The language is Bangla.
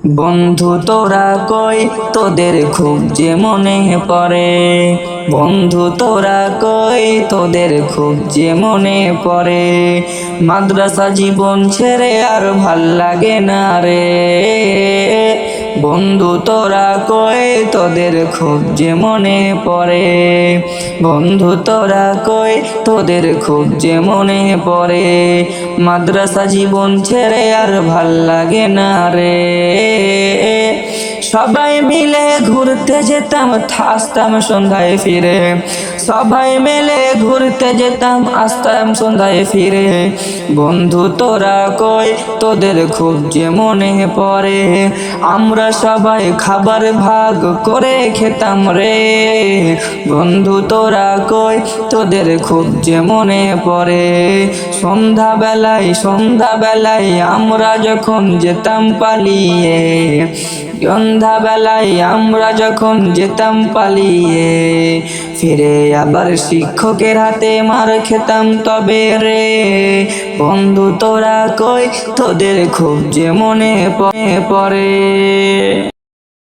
বন্ধু তোরা কই তোদের খুব যে মনে পড়ে। বন্ধু তোরা কই তোদের খুব যে মনে পড়ে। মাদ্রাসা জীবন ছেড়ে আর ভাল লাগে না রে। বন্ধু তোরা কই তোদের খুব যে মনে পড়ে। বন্ধু তোরা কই তোদের খুব যে মনে পড়ে। মাদ্রাসা জীবন ছেড়ে আর ভাল লাগে না রে। সবাই মিলে ঘুরতে যেতাম, আসতাম সন্ধ্যায় ফিরে। সবাই মিলে ঘুরতে যেতাম, আসতাম সন্ধ্যায় ফিরে। বন্ধু তোরা কই তোদের খুব যে মনে পড়ে। আমরা সবাই খাবার ভাগ করে খেতাম রে। বন্ধু তোরা কই তোদের খুব যে মনে পড়ে। সন্ধ্যাবেলায় আমরা যখন যেতাম পালিয়ে। সন্ধ্যাবেলায় আমরা যখন যেতাম পালিয়ে, ফিরে আবার শিক্ষকের হাতে মার খেতাম তবে রে। বন্ধু তোরা কই তোদের খুব যে মনে পড়ে।